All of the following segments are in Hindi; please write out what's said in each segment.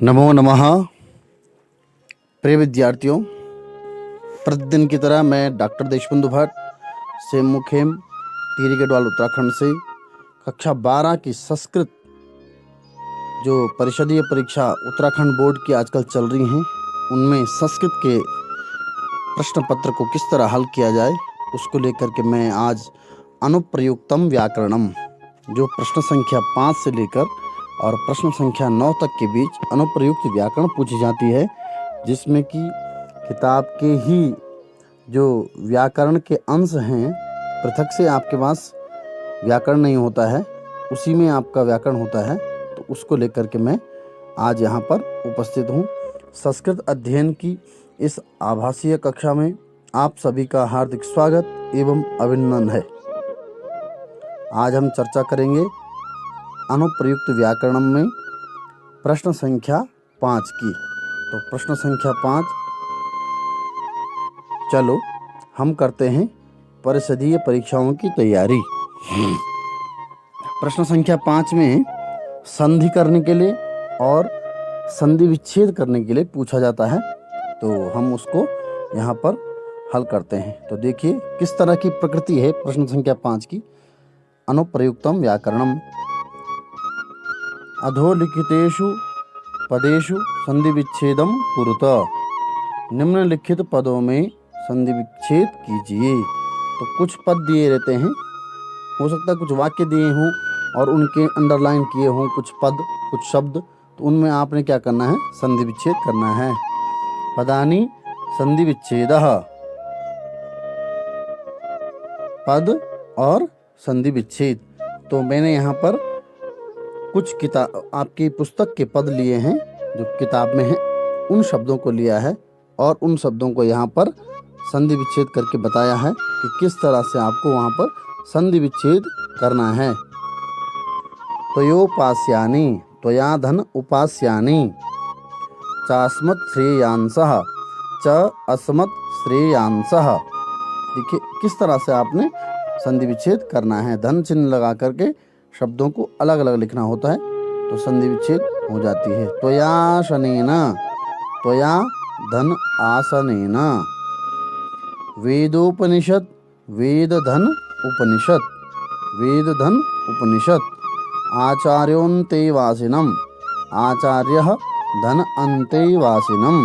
नमो नमः। प्रिय विद्यार्थियों, प्रतिदिन की तरह मैं डॉक्टर देशबंधु भट्ट से मुखेम टिहरी गढ़वाल उत्तराखंड से कक्षा 12 की संस्कृत जो परिषदीय परीक्षा उत्तराखंड बोर्ड की आजकल चल रही हैं, उनमें संस्कृत के प्रश्न पत्र को किस तरह हल किया जाए उसको लेकर के मैं आज अनुप्रयुक्तम व्याकरणम जो प्रश्न संख्या 5 से लेकर और प्रश्न संख्या 9 तक के बीच अनुप्रयुक्त व्याकरण पूछी जाती है, जिसमें कि किताब के ही जो व्याकरण के अंश हैं, पृथक से आपके पास व्याकरण नहीं होता है, उसी में आपका व्याकरण होता है। तो उसको लेकर के मैं आज यहाँ पर उपस्थित हूँ। संस्कृत अध्ययन की इस आभासीय कक्षा में आप सभी का हार्दिक स्वागत एवं अभिनंदन है। आज हम चर्चा करेंगे अनुप्रयुक्त व्याकरण में प्रश्न संख्या 5 की। तो प्रश्न संख्या 5, चलो हम करते हैं परिषदीय परीक्षाओं की तैयारी। प्रश्न संख्या 5 में संधि करने के लिए और संधि विच्छेद करने के लिए पूछा जाता है, तो हम उसको यहाँ पर हल करते हैं। तो देखिए किस तरह की प्रकृति है प्रश्न संख्या 5 की। अनुप्रयुक्तम व्याकरणम अधोलिखितेषु पदेषु संधि विच्छेदम कुरुत। निम्नलिखित पदों में संधि विच्छेद कीजिए। तो कुछ पद दिए रहते हैं, हो सकता है कुछ वाक्य दिए हों और उनके अंडरलाइन किए हों कुछ पद, कुछ शब्द, तो उनमें आपने क्या करना है, संधि विच्छेद करना है। पदानि संधि विच्छेदः, पद और संधि विच्छेद। तो मैंने यहाँ पर कुछ किताब आपकी पुस्तक के पद लिए हैं जो किताब में हैं, उन शब्दों को लिया है और उन शब्दों को यहाँ पर संधि विच्छेद करके बताया है कि किस तरह से आपको वहाँ पर संधि विच्छेद करना है। त्वयोपास्यानि, त्वया धन उपास्यानि, चास्मत् श्रेयांसः, च अस्मत् श्रेयांसः। देखिए किस तरह से आपने संधि विच्छेद करना है। धन चिन्ह लगा करके शब्दों को अलग अलग लिखना होता है, तो संधि विच्छेद हो जाती है। त्वया शनेन, त्वया धन आसनेन। वेदोपनिषद, वेद धन उपनिषद, वेद धन उपनिषद। आचार्योन्तेवासिनम, आचार्यः धन अन्तेवासिनम।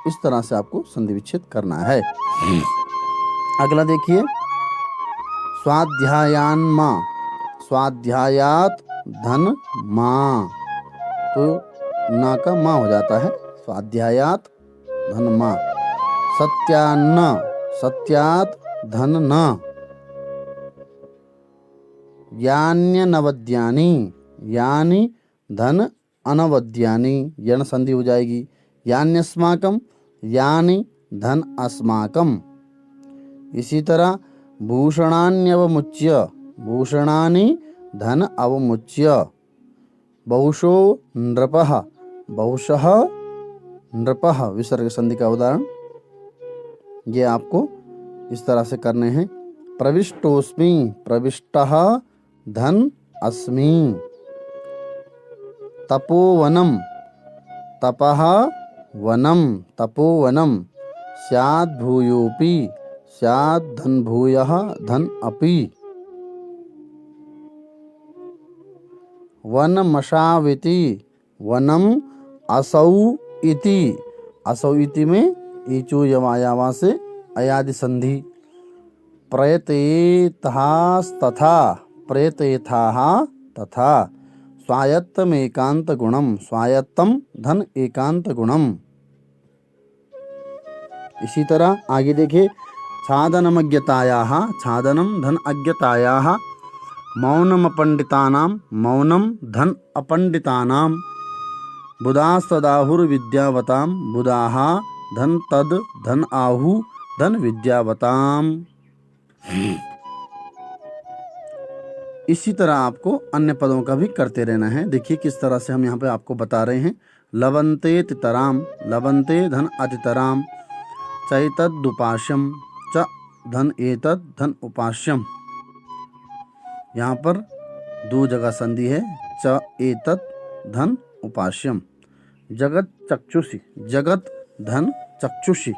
इस तरह से आपको संधि विच्छेद करना है। अगला देखिए, स्वाध्यायान्मा, स्वाध्यायात धन माँ। तो ना का माँ हो जाता है, स्वाध्यायात धन माँ। सत्यान्न, सत्यात धन न। यान्यनवद्यानि, यानि धन अनवद्यानि, यण संधि हो जाएगी। यान्यस्माकम, यानि धन अस्माकम। इसी तरह भूषणान्यवमुच्य, भूषणानि धन अवमुच्य। बहुशो नृपः, बहुशः नृपः, विसर्ग संधि का उदाहरण। ये आपको इस तरह से करने हैं। प्रविष्टोस्मि, प्रविष्टः धन अस्मि। तपोवनम, तपः वनम, तपोवनम। स्याद्भूयोऽपि, स्याद् धन भूयः धन अपि। वनमशाविति, वनम असौ इति, असौ इति में ईचो यमायावा से अयादि संधि। प्रयतेतहास्तथा, प्रयतेथाः तथा। स्वायत्तम एकांत गुणम, स्वायत्तम धन एकांत गुणम। इसी तरह आगे देखिए, छादनमज्ञतायाः, छादनम धन अज्ञतायाः। मौनमपंडितानां, मौनम धन अपंडितानां। बुधास्तदाहुर्विद्यावतां, बुधाः धन तद धन आहु धन विद्यावताम। इसी तरह आपको अन्य पदों का भी करते रहना है। देखिए किस तरह से हम यहाँ पे आपको बता रहे हैं। लवंते तितराम, लवंते धन अतितराम। चैतदुपास्यम, च धन एतद धन उपास्यम। यहाँ पर दो जगह संधि है, च एतत् धन उपास्यम। जगत चक्षुषी, जगत धन चक्षुषी,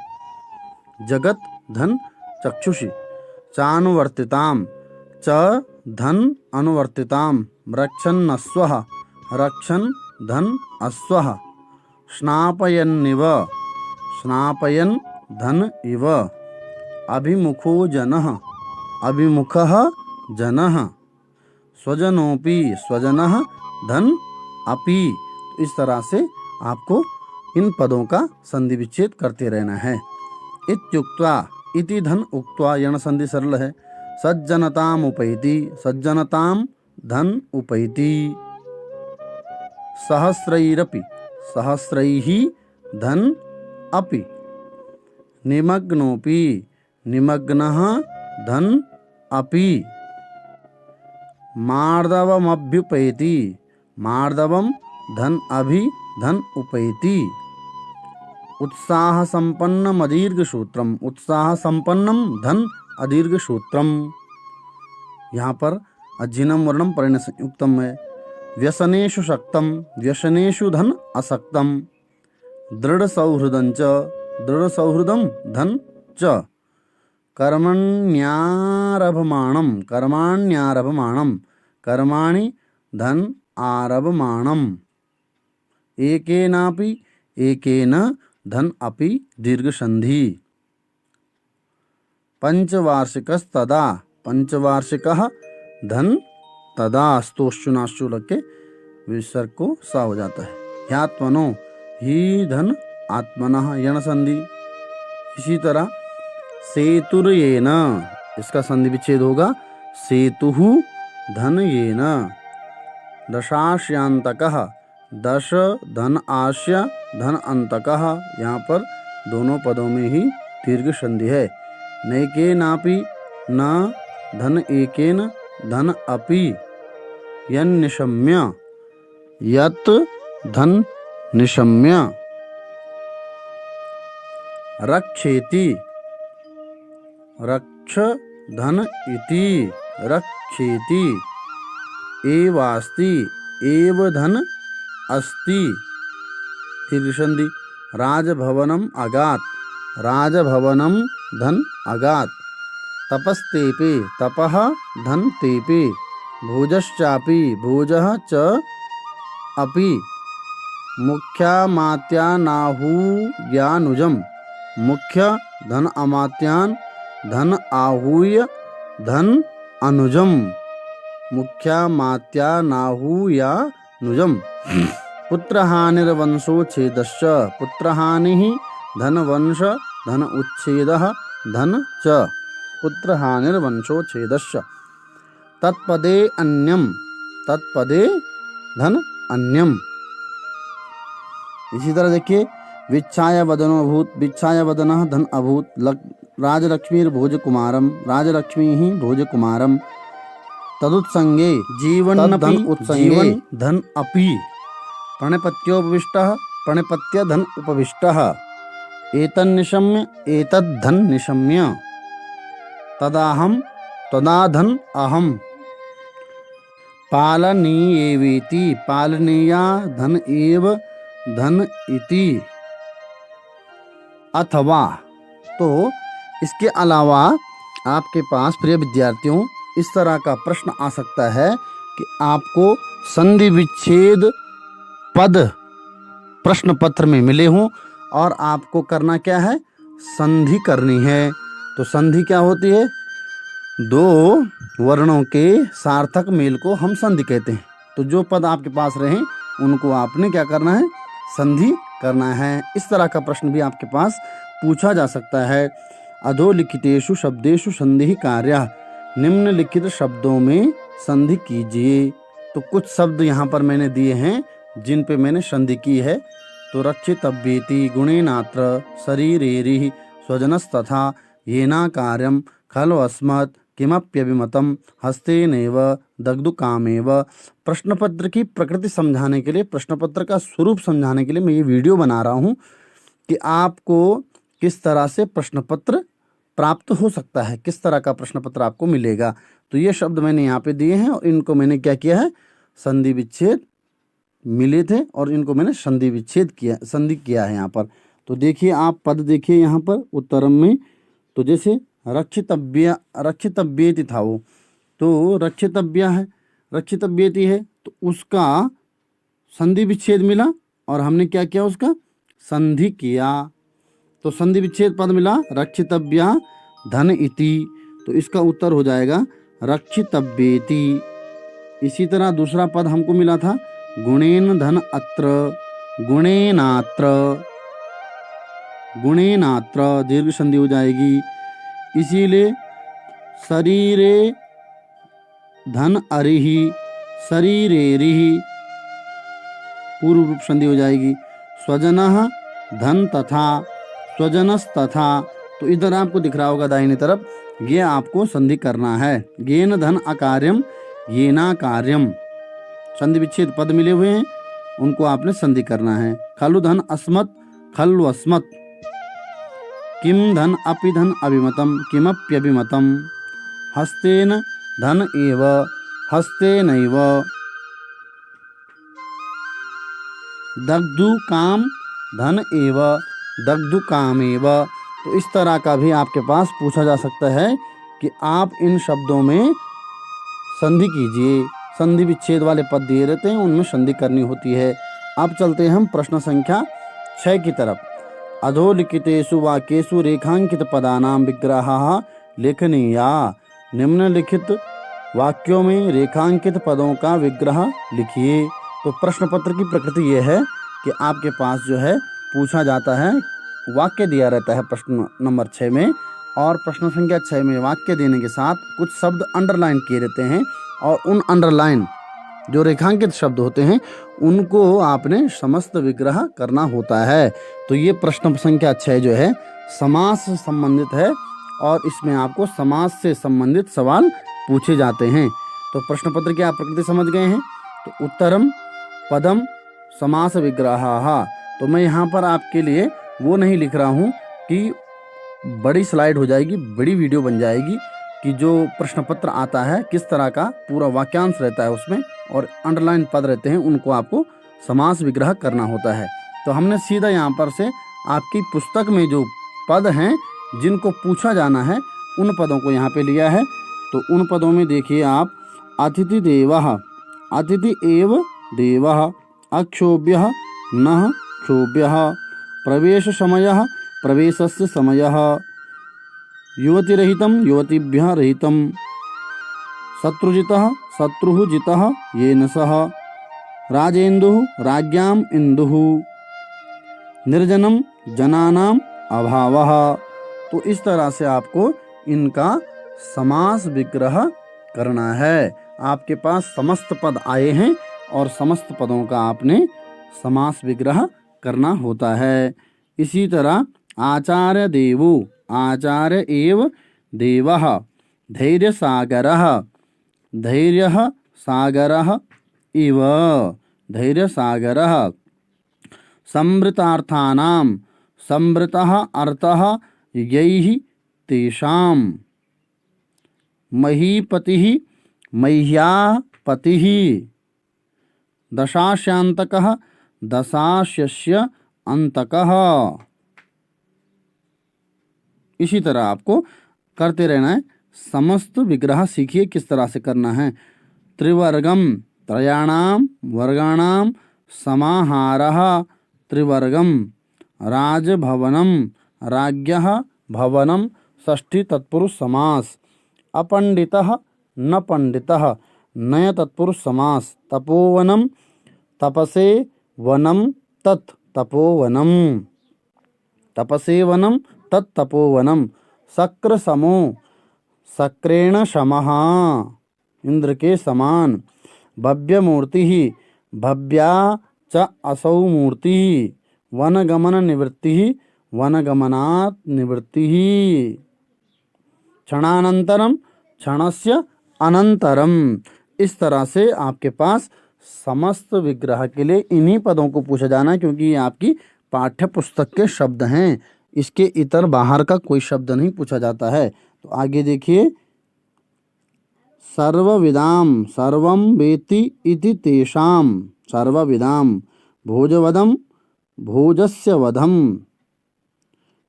जगत धन चक्षुषी। चानुवर्तिताम, च धन अनुवर्तिताम, रक्षन् अश्वः, रक्षन् धन अश्वः। स्नापयन्निव, स्नापयन् धन इव। अभिमुखो जनः, अभिमुखः जनः। स्वजनोपि, स्वजनः धन अपि। इस तरह से आपको इन पदों का संधि विच्छेद करते रहना है। इत्युक्त्वा, इति धन उक्त्वा, यण संधि सरल है। सज्जनताम उपैति, सज्जनताम धन उपैति। सहस्रैरपि, सहस्रैः धन अपि। निमग्नोपि, निमग्नः धन अपि। मार्दवमभ्युपैति, मार्दवम धन अभि धन उपैति। उत्साह संपन्नम अदीर्घ सूत्रम, उत्साह संपन्नम धन अदीर्घ सूत्रम। यहाँ पर अजिनम वर्णम परिण संयुक्तम है। व्यसनेषु शक्तम, व्यसनेषु धन असक्तम। दृढ़ सौहृदं च, दृढ़ सौहृदम धन च। कर्मण्यारभमाणम, कर्माण्यारभमाणम, कर्माणि धन आरभमाणम। एकेनापि, एकेन धन अपि दीर्घ संधि। पंचवार्षिकस्तदा, पंचवार्षिकः धन तदा। स्तोश्चुनाश्चु लग के विसर्ग को सा हो जाता है। ह्यात्मनो, ही धन आत्मनः, यण संधि। इसी तरह सेतुर्येन, इसका संधि विच्छेद होगा सेतुः धन येन। दशास्यांतकः, दश धन आस्य धन अंतकः। यहाँ पर दोनों पदों में ही दीर्घ संधि है। नैकेनापि, न धन एकेन धन अपि। यन्निशम्य, यत् धन निशम्य। रक्षेति, रक्ष धन इति, रक्षेति। एवास्ति, एव धन अस्ति, दीर्घ संधि। राजभवनम अगात्, राजभवनम धन अगात्। तपस्तेपे, तपः धन तेपे। भोजश्चापि, भोजः च अपि। मुख्यामात्यानाहूयानुजम, मुख्य धन अमात्यान धन आहूय धन अनुजम। मुख्यामात्यानाहूयानुजम। पुत्रहानिर्वंशोच्छेदश्च, पुत्रहानिः धन वंश धन उच्छेदः धन च। पुत्रहानिर्वंशोच्छेदश्च। तत्पदे अन्यम, तत्पदे धन अन्यम। इसी तरह देखिए, विच्छाय वदनो अभूत, विच्छाय वदनः धन अभूत। राजलक्ष्मीर्भोज कुमारम, राजलक्ष्मी ही भोज कुमारम। तदुत्संगे, जीवन धन उत्संगे धन अपि। प्रणपत्योपविष्टः, प्रणपत्य धन उपविष्टः। एतन्निशम्य, एतद्धन निशम्य। तदाहम, तदा धन अहम। पालनीयेवेति, पालनीया धन एव धन इति। अथवा, तो इसके अलावा आपके पास प्रिय विद्यार्थियों इस तरह का प्रश्न आ सकता है कि आपको संधि विच्छेद पद प्रश्न पत्र में मिले हों और आपको करना क्या है, संधि करनी है। तो संधि क्या होती है? दो वर्णों के सार्थक मेल को हम संधि कहते हैं। तो जो पद आपके पास रहे उनको आपने क्या करना है, संधि करना है। इस तरह का प्रश्न भी आपके पास पूछा जा सकता है। अधोलिखितेषु शब्देषु संधि कार्य, निम्नलिखित शब्दों में संधि कीजिए। तो कुछ शब्द यहाँ पर मैंने दिए हैं जिन पे मैंने संधि की है। तो रक्षितव्येति, गुणेनात्र, शरीरेरिः, स्वजनस्तथा, येना कार्यम, खलु अस्मत्, किमप्यभिमतम, हस्तेनैव, दग्धुकामेव। प्रश्न पत्र की प्रकृति समझाने के लिए, प्रश्न पत्र का स्वरूप समझाने के लिए मैं ये वीडियो बना रहा हूँ कि आपको किस तरह से प्रश्न पत्र प्राप्त हो सकता है, किस तरह का प्रश्न पत्र आपको मिलेगा। तो ये शब्द मैंने यहाँ पे दिए हैं और इनको मैंने क्या किया है, संधि विच्छेद मिले थे और इनको मैंने संधि किया है यहाँ पर। तो देखिए आप पद देखिए यहाँ पर उत्तरम में, तो जैसे रक्षितव्येति था वो, तो रक्षितव्य है, रक्षितव्येति है, तो उसका संधि विच्छेद मिला और हमने क्या किया, उसका संधि किया। तो संधि विच्छेद पद मिला रक्षितव्या धन इति, तो इसका उत्तर हो जाएगा रक्षितव्येति। इसी तरह दूसरा पद हमको मिला था गुणेन धन अत्र, गुणेनात्र, गुणेनात्र दीर्घ संधि हो जाएगी। इसीलिए शरीरे धन अरिहि, शरीरेरिहि पूर्व रूप संधि हो जाएगी। स्वजनः धन तथा, स्वजनस्तथा, तो इधर आपको दिख रहा होगा दाहिनी तरफ, ये आपको संधि करना है। येन धन अकार्यम येना कार्यम, संधि विच्छेद पद मिले हुए हैं, उनको आपने संधि करना है। खलु धन अस्मत्, खलु अस्मत्, किम धन अपि धन अभिमतम, किमप्यभिमतम, हस्तेन धन एव, हस्तेनैव, दग्धु काम धन एव, दग्धु कामेव। तो इस तरह का भी आपके पास पूछा जा सकता है कि आप इन शब्दों में संधि कीजिए। संधि विच्छेद वाले पद दिए रहते हैं, उनमें संधि करनी होती है। अब चलते हैं हम प्रश्न संख्या 6 की तरफ। अधोलिखितेषु वाक्येषु रेखांकित पदानां विग्रहाः लेखनीया। निम्नलिखित वाक्यों में रेखांकित पदों का विग्रह लिखिए। तो प्रश्न पत्र की प्रकृति यह है कि आपके पास जो है पूछा जाता है, वाक्य दिया रहता है प्रश्न नंबर 6 में, और प्रश्न संख्या 6 में वाक्य देने के साथ कुछ शब्द अंडरलाइन किए रहते हैं, और उन अंडरलाइन जो रेखांकित शब्द होते हैं उनको आपने समस्त विग्रह करना होता है। तो ये प्रश्न संख्या 6 जो है समास से संबंधित है, और इसमें आपको समास से संबंधित सवाल पूछे जाते हैं। तो प्रश्न पत्र की आप प्रकृति समझ गए हैं। तो उत्तरम पदम समास विग्रहाः। तो मैं यहाँ पर आपके लिए वो नहीं लिख रहा हूँ कि बड़ी स्लाइड हो जाएगी, बड़ी वीडियो बन जाएगी कि जो प्रश्न पत्र आता है किस तरह का पूरा वाक्यांश रहता है उसमें, और अंडरलाइन पद रहते हैं, उनको आपको समास विग्रह करना होता है। तो हमने सीधा यहाँ पर से आपकी पुस्तक में जो पद हैं जिनको पूछा जाना है उन पदों को यहाँ पे लिया है। तो उन पदों में देखिए आप, अतिथि देवः, अतिथि एव देवः, अक्षोभ्यः नः क्षोभ्यः, प्रवेश समयः प्रवेशस्य समयः, युवतिरहितं युवतिभ्यः रहितं, शत्रुजितः शत्रुः जितः येन सह, राजेन्दुः राज्ञाम् इन्दुः, निर्जनं जनानाम् अभावः। तो इस तरह से आपको इनका समास विग्रह करना है। आपके पास समस्त पद आए हैं और समस्त पदों का आपने समास विग्रह करना होता है। इसी तरह आचार्य देवो, आचार्य एव देवः, धैर्य सागरः, धैर्यः सागरः इव, धैर्य सागरः, संवृतार्थानां, संवृतः अर्थः यैः तेषां, महीपतिः मह्यापतिः, दशास्यान्तकः दशास्यस्य अंतकः। इसी तरह आपको करते रहना है। समस्त विग्रह सीखिए किस तरह से करना है। त्रिवर्गम, त्रयाणाम वर्गाणाम समाहारः त्रिवर्गम, राजभवनम, राज्ञः भवनम, षष्ठी तत्पुरुष समास, अपंडितः न पंडितः, नय तत्पुरुष समास, तपोवनम, तपसे वनम तत् तपोवनम, तपसे वनम तत् तपोवनम, शक्र समो, शक्रेण शमः, इंद्र के समान, भव्य मूर्ति, भव्या च असौ मूर्ति, वनगमन निवृत्ति, वनगमनात् निवृत्ति, क्षणानंतरम, क्षणस्य अनंतरम। इस तरह से आपके पास समस्त विग्रह के लिए इन्हीं पदों को पूछा जाना है, क्योंकि ये आपकी पाठ्य पुस्तक के शब्द हैं। इसके इतर बाहर का कोई शब्द नहीं पूछा जाता है। तो आगे देखिए, सर्वविदाम सर्वम वेति इति तेषाम, सर्वविदाम भोजवदम भोजस्य वधम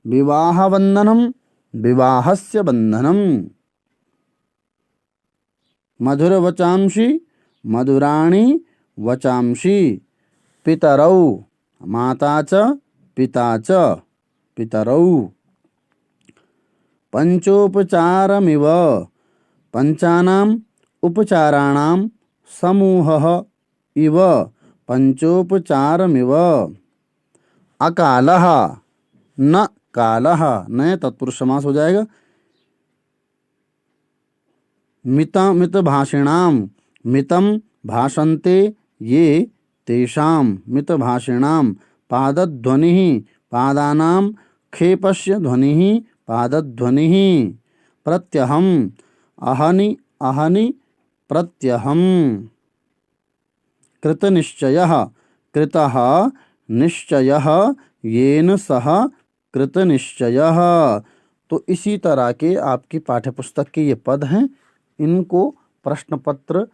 विवाहबंधनम विवाहस्य बंधनम मधुरवचांसि मधुराणि वचांसि पितरौ माता च पिता च पितरौ पंचोपचारमिव पंचानाम् उपचाराणां समूहः इव पंचोपचारमिव अकालः न कालः न तत्पुरुष समास हो जाएगा। मित भाषिणां मितं भाषन्ते ये तेषां मित भाषिणां पादध्वनिः पादानां खेपस्य ध्वनिः पादध्वनिः प्रत्यहम् अहनि अहनि प्रत्यहम् कृतनिश्चयः कृतः निश्चयः येन सह कृतनिश्चयः। तो इसी तरह के आपकी पाठ्यपुस्तक के ये पद हैं, इनको प्रश्न पत्र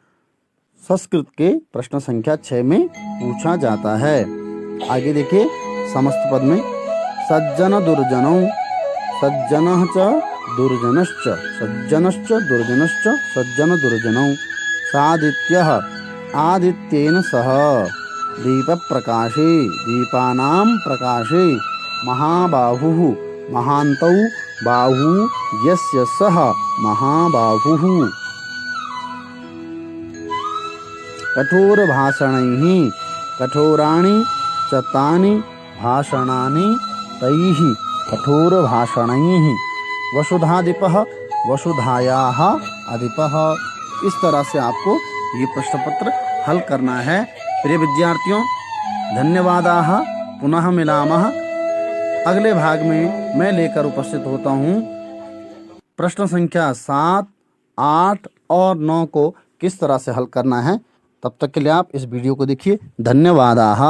संस्कृत के प्रश्न संख्या 6 में पूछा जाता है। आगे देखिए समस्त पद में सज्जन दुर्जनौ सज्जनः च दुर्जनश्च सज्जनश्च दुर्जनश्च सज्जन दुर्जनौ सादित्यः आदित्येन सह दीपप्रकाशे दीपानां प्रकाशे महाबाहुः महान्तौ बाहु यस्य सः महाबाहुः कठोरभाषणैः कठोराणि च तानि भाषणानि तैः कठोरभाषणैः वसुधाधिपः वसुधायाः अधिपः। इस तरह से आपको ये प्रश्न पत्र हल करना है। प्रिय विद्यार्थियों, धन्यवादाः। पुनः मिलामः। अगले भाग में मैं लेकर उपस्थित होता हूँ प्रश्न संख्या 7, 8 और 9 को किस तरह से हल करना है। तब तक के लिए आप इस वीडियो को देखिए। धन्यवादाः।